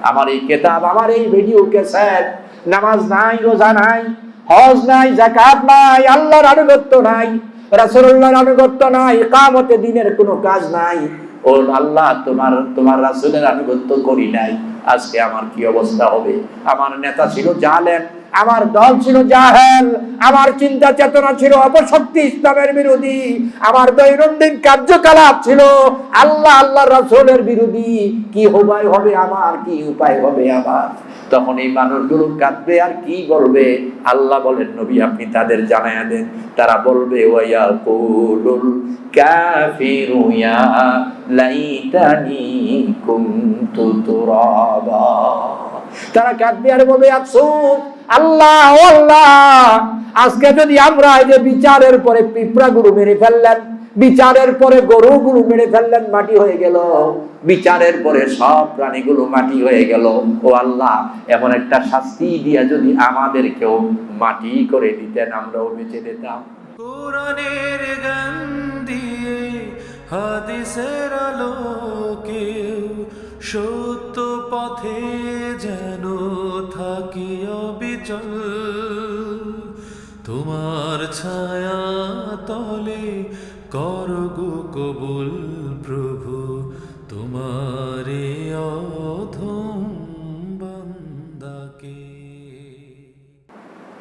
আমার এই কিতাব, আমার এই ভিডিও ক্যাসেট, নামাজ নাই, রোজা নাই, হজ নাই, যাকাত নাই, আল্লাহর আনুগত্য নাই, রাসূলুল্লাহর আনুগত্য নাই, ইকামতে দ্বীনের কোনো কাজ নাই, ও আল্লাহ তোমার রাসূলের আনুগত্য করি নাই, আজকে আমার কি অবস্থা হবে? আমার নেতা ছিল জালেম, আমার দল ছিল জাহেল, আমার চিন্তা চেতনা ছিল অপশক্তি, ইসলামের বিরোধী, আমার দৈনন্দিন কার্যকলাপ ছিল আল্লাহর রাসূলের বিরোধী, কি হবে আমার, কি উপায় হবে আমার? তখন এই মানুষগুলো কাঁদবে আর কি বলবে? আল্লাহ বলেন, নবী আপনি তাদের জানায়া দেন, তারা বলবে ওয়ায়াকুলুল কাফিরু ইয়া লাইতানি কুনতু তুরাবা। তারা কাঁদবে আর বলবে আফসোস, আল্লাহ আজকে যদি আমরা এই যে বিচারের পরে পিঁপড়াগুলো মেরে ফেললেন, বিচারের পরে গরুগুলো মেরে ফেললেন, মাটি হয়ে গেল, বিচারের পরে সব প্রাণীগুলো মাটি হয়ে গেল, ও আল্লাহ এমন একটা শাস্তি দিয়া যদি আমাদেরকেও মাটি করে দিতেন, আমরাও বেঁচে যেতাম। কোরআনের গান দিয়ে হাদিসের আলোকে সত্য পথে যেন থাকি অবিচল, তোমার ছায়া তলে করগো কবুল প্রভু, তোমারে অধম বান্দাকে।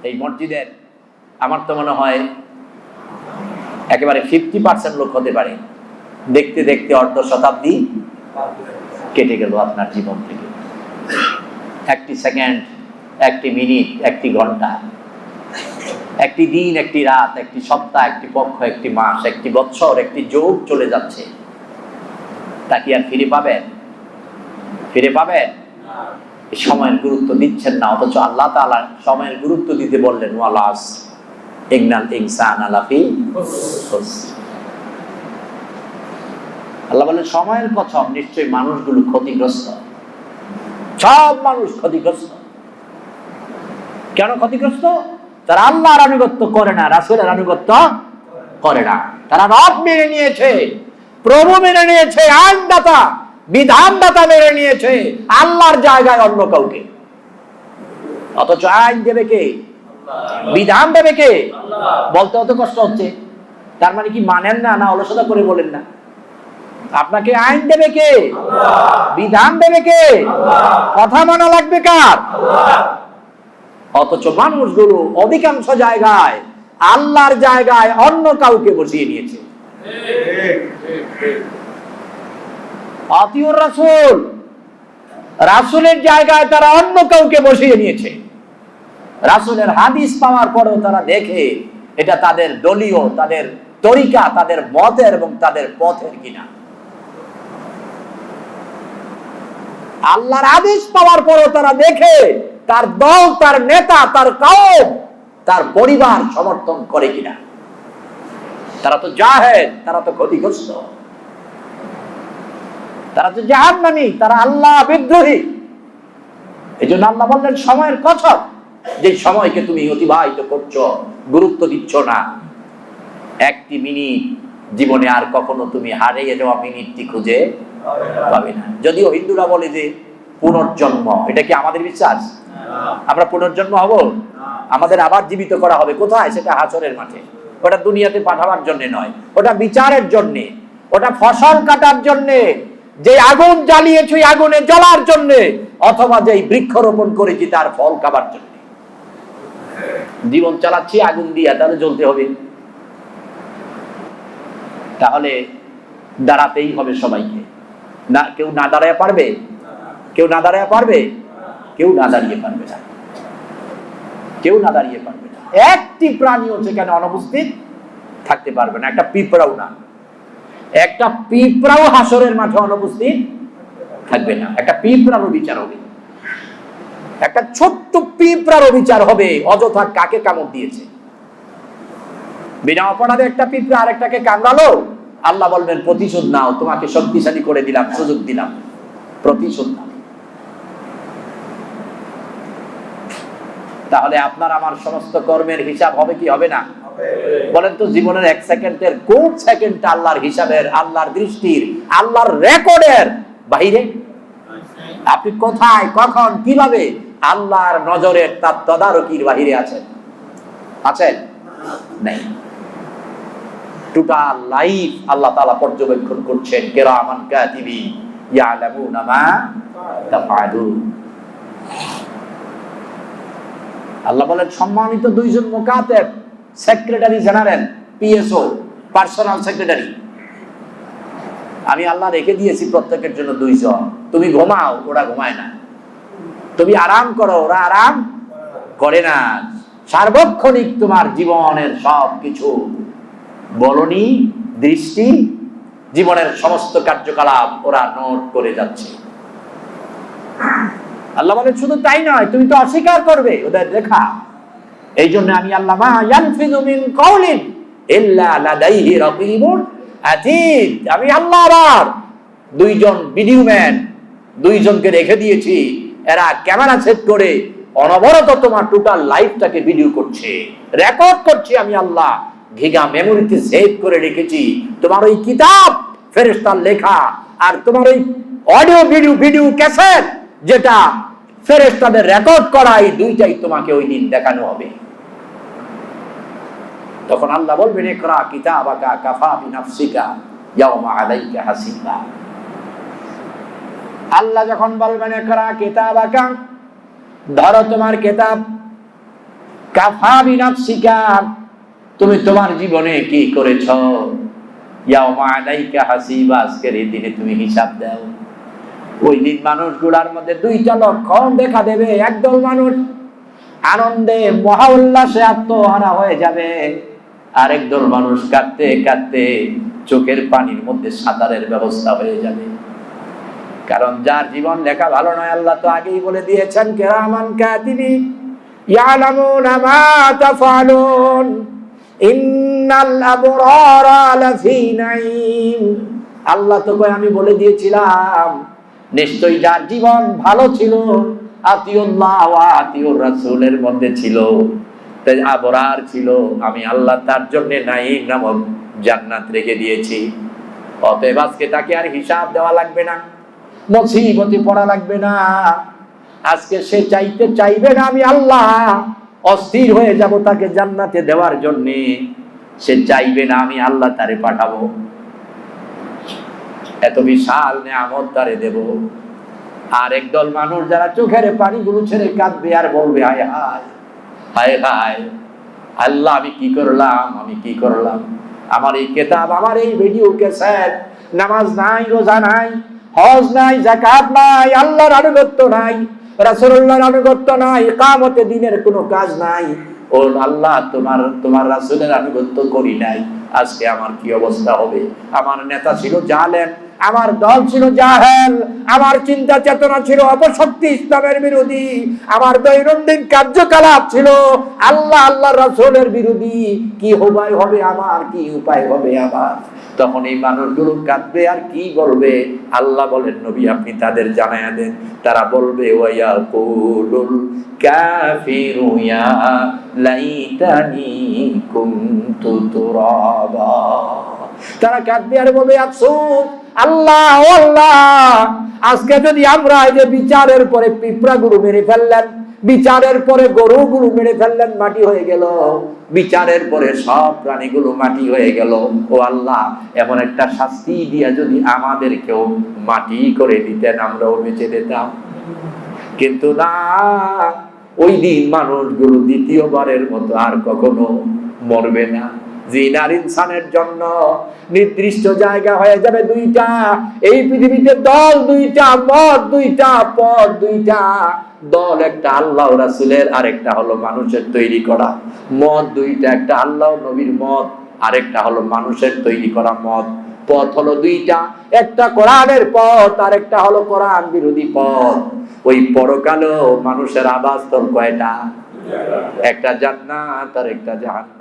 এই মসজিদের আমার তো মনে হয় একেবারে 50% লোক হতে পারে। দেখতে দেখতে অর্ধ শতাব্দী কেটে গেল আপনার জীবন থেকে। একটি সেকেন্ড, একটি মিনিট, একটি ঘন্টা, একটি দিন, একটি রাত, একটি সপ্তাহ, একটি পক্ষ, একটি মাস, একটি বৎসর, একটি যুগ চলে যাচ্ছে। তা কি আর ফিরে পাবেন? ফিরে পাবেন? সময়ের গুরুত্ব দিচ্ছেন না, অথচ আল্লাহ তাআলা সময়ের গুরুত্ব দিতে বললেন, ওয়ালাস ইন্নাল ইনসানা লাফি খুসর। আল্লাহ বলেন সময়ের কসম, নিশ্চয়ই মানুষগুলো ক্ষতিগ্রস্ত, সব মানুষ ক্ষতিগ্রস্ত। কেন ক্ষতিগ্রস্ত? তারা আল্লাহর আনুগত্য করে না, রাসূলের আনুগত্য করে না। তারা রব মেনে নিয়েছে, প্রভু মেনে নিয়েছে, আইনদাতা বিধানদাতা মেনে নিয়েছে, আল্লাহর জায়গায় অন্য কাউকে। অথচ আইন দেবে কে? বিধান দেবে কে? বলতে অত কষ্ট হচ্ছে। তার মানে কি মানেন না, না অলসতা করে বলেন না? আপনাকে আইন দেবে কে? বিধান দেবে কে? কথা মানা লাগবে কার? অথচ মানুষগুলো অধিকাংশ জায়গায় আল্লাহর জায়গায় অন্য কাউকে বসিয়ে নিয়েছে। আতিউর রাসূল, রাসূলের জায়গায় তারা অন্য কাউকে বসিয়ে নিয়েছে। রাসূলের হাদিস পাওয়ার পরেও তারা দেখে এটা তাদের দলীয়, তাদের তরিকা, তাদের মতের এবং তাদের পথের কিনা। আল্লাহর আদেশ পাওয়ার পরেও তারা দেখে তার দল, তার নেতা, তার কওম, তার পরিবার সমর্থন করে কিনা। তারা তো জাহেল, তারা তো ক্ষতিগ্রস্ত, তারা তো জাহান্নামী, তারা আল্লাহ বিদ্রোহী। এই জন্য আল্লাহ বললেন সময়ের কসম, যে সময়কে তুমি অতিবাহিত করছো, গুরুত্ব দিচ্ছ না, একটি মিনিট জীবনে আর কখনো তুমি হারিয়ে যাওয়া মিনিটটি খুঁজে পাবে না। যদিও হিন্দুরা বলে যে পুনর্জন্ম, এটা কি আমাদের বিশ্বাস? আমরা পুনর্জন্ম হব? আমাদের আবার জীবিত করা হবে। কোথায়? সেটা হাসরের মাঠে। ওটা দুনিয়াতে পাঠাবার জন্য নয়, ওটা বিচারের জন্য, ওটা ফসল কাটার জন্য, যে আগুন জ্বালিয়েছি আগুনে জ্বলার জন্য, অথবা যে বৃক্ষরোপণ করেছি তার ফল খাবার জন্য। জীবন চালাচ্ছি আগুন দিয়া, তাহলে জ্বলতে হবে, তাহলে দাঁড়াতেই হবে সবাইকে। না, কেউ না দাঁড়ায় পারবে? কেউ না দাঁড়ায় পারবে? কেউ না দাঁড়িয়ে পারবে না, কেউ না দাঁড়িয়ে পারবে না। একটি প্রাণীও সেখানে অনুপস্থিত থাকতে পারবে না, একটা পিঁপড়াও না। একটা পিঁপড়াও হাসরের মাঠে অনুপস্থিত থাকবে না। একটা পিঁপড়ারও বিচার হবে, একটা ছোট্ট পিঁপড়ারও বিচার হবে, অযথা কাকে কামড় দিয়েছে। বিনা অপরাধে একটা পিঁপড়া আরেকটাকে কামড়ালো, আল্লাহ বলবেন প্রতিশোধ নাও, তোমাকে শক্তিশালী করে দিলাম, সুযোগ দিলাম, প্রতিশোধ নাও। তাহলে আপনার আমার সমস্ত কর্মের হিসাব হবে কি হবে না? বলেন তো, জীবনের এক সেকেন্ডের কোন সেকেন্ডটা আল্লাহর হিসাবের, আল্লাহর দৃষ্টির, আল্লাহর রেকর্ডের বাইরে? আপনি কোথায়, কখন, কিভাবে আল্লাহর নজরের তার তদারকির বাহিরে আছেন? আছেন? নেই। টোটাল লাইফ আল্লাহ তাআলা পর্যবেক্ষণ করছেন। কিরামান কাতিবিন ইয়ালামুনা মা তাফআলুন। আল্লাহ বলেন সম্মানিত দুইজন মুকাতাব, secretary general, PSO, personal secretary, আমি আল্লাহ রেখে দিয়েছি প্রত্যেকের জন্য দুইজন। তুমি ঘুমাও, ওরা ঘুমায় না। তুমি আরাম করো, ওরা আরাম করে না। সার্বক্ষণিক তোমার জীবনের সব কিছু বলনি, দৃষ্টি, জীবনের সমস্ত কার্যকলাপ ওরা নোট করে যাচ্ছে। আল্লাহ বলেন শুধু তাই নয়, তুমি তো অস্বীকার করবে ওদের দেখা। এই জন্য আমি আল্লাহ মা ইয়ালফিযু মিন কাউলিন ইল্লা লাদাইহি রাকীবুন আতীদ, আমি আল্লাহ আবার দুইজন ভিডিওম্যান, দুইজনকে রেখে দিয়েছি। এরা ক্যামেরা সেট করে অনবরত তোমার টোটাল লাইফটাকে ভিডিও করছে, রেকর্ড করছে। আমি আল্লাহ গিগা মেমোরিতে সেভ করে রেখেছি। তোমার ওই কিতাব ফেরেশতার লেখা আর তোমার ওই অডিও ভিডিও ক্যাসেট যেটা ফেরেশতাদের রেকর্ড করা, এই দুইটাই তোমাকে ওই দিন দেখানো হবে। তখন আল্লাহ বলবেন ইকরা কিতাবাকা কাফা বিনাফসিকা ইয়াওমা আলাইকা হাসিবা। আল্লাহ যখন বলবেন ইকরা কিতাবাকা, ধরো তোমার কিতাব, কাফা বিনাফসিকা, তুমি তোমার জীবনে কি করেছো, ইয়াওমা আলাইকা হাসিবা, আজকের এই দিনে তুমি হিসাব দাও। ওই দিন মানুষগুলার মধ্যে দুইটা লক্ষণ দেখা দেবে। একদল মানুষ আনন্দে মহা উল্লাসে আত্মহারা হয়ে যাবে, আরেক দল মানুষ কাঁদতে কাঁদতে চোখের পানির মধ্যে সাঁতারের ব্যবস্থা হয়ে যাবে। কারণ যার জীবন লেখা ভালো নয়, আল্লাহ তো আগেই বলে দিয়েছেন কিরামান কাতিবিন ইয়ালামুনা মা তাফআলুন ইন্নাল আবরারা লাফি নাঈম। আল্লাহ তো কয় আমি বলে দিয়েছিলাম, নিশ্চয়ই যার জীবন ভালো ছিল, আতিউল্লাহ ওয়া আতিউর রাসূলের মধ্যে ছিল, তাই আবরার ছিল, আমি আল্লাহ তার জন্য নাঈম নামক জান্নাত রেখে দিয়েছি। অতএব আজকে তাকে আর হিসাব দেওয়া লাগবে না, মুসিবতে পড়া লাগবে না। আজকে সে চাইবে না, আমি আল্লাহ অস্থির হয়ে যাব তাকে জান্নাতে দেওয়ার জন্য। সে চাইবে না, আমি আল্লাহ তারে পাঠাবো, এত বিশাল নিয়ামত তারে দেব। আর একদল মানুষ যারা চোখের পানিগুলো ছেড়ে কাঁদবে আর বলবে হায় হায় হায় হায়, আল্লাহ আমি কি করলাম, আমার এই কিতাব, আমার এই ভিডিও ক্যাসেট, নামাজ নাই, রোজা নাই, হজ নাই, যাকাত নাই, আল্লাহর আনুগত্য নাই, রাসূলুল্লাহর আনুগত্য নাই, ইকামতে দ্বীনের কোনো কাজ নাই। ও আল্লাহ, তোমার রাসূলের আনুগত্য করি নাই, আজকে আমার কি অবস্থা হবে? আমার নেতা ছিল জালেম, আমার দল ছিল জাহেল, আমার চিন্তা চেতনা ছিল অপশক্তি, ইসলামের বিরোধী, আমার দৈনন্দিন কার্যকলাপ ছিল আল্লাহ রাসূলের বিরোধী। কি হবে আমার, কি উপায় হবে আমার? তখন এই মানুষগুলো কাঁদবে আর কি বলবে? আল্লাহ বলেন নবী আপনি তাদের জানায়া দেন, তারা বলবে ওয়ায়াকুলুল কাফিরু ইয়া লাইতানি কুনতু তুরাবা। তারা কাঁদবে আর বলবে আফসোস, আল্লাহ আজকে যদি আমরা এই যে বিচারের পরে পিঁপড়াগুলো মেরে ফেললেন, বিচারের পরে গরুগুলো মেরে ফেললেন, মাটি হয়ে গেল, বিচারের পরে সব প্রাণীগুলো মাটি হয়ে গেল, ও আল্লাহ এমন একটা শাস্তি দিয়া যদি আমাদেরকেও মাটি করে দিতেন, আমরাও বেঁচে যেতাম। কিন্তু না, ওই দিন মানুষগুলো দ্বিতীয়বারের মতো আর কখনো মরবে না। জিনার ইনসানের জন্য নির্দিষ্ট জায়গা হয়ে যাবে দুইটা। এই পৃথিবীতে দল দুইটা, মত দুইটা, পথ দুইটা। দল একটা আল্লাহ রাসূলের, আর একটা হলো মানুষের তৈরি করা। মত দুইটা, একটা আল্লাহ নবীর মত, আরেকটা হলো মানুষের তৈরি করা মত। পথ হলো দুইটা, একটা কোরআনের পথ, আর একটা হলো কোরআন বিরোধী পথ। ওই পরকালেও মানুষের আবাসস্থল কয়টা? একটা জান্নাত আর একটা জাহান্নাম।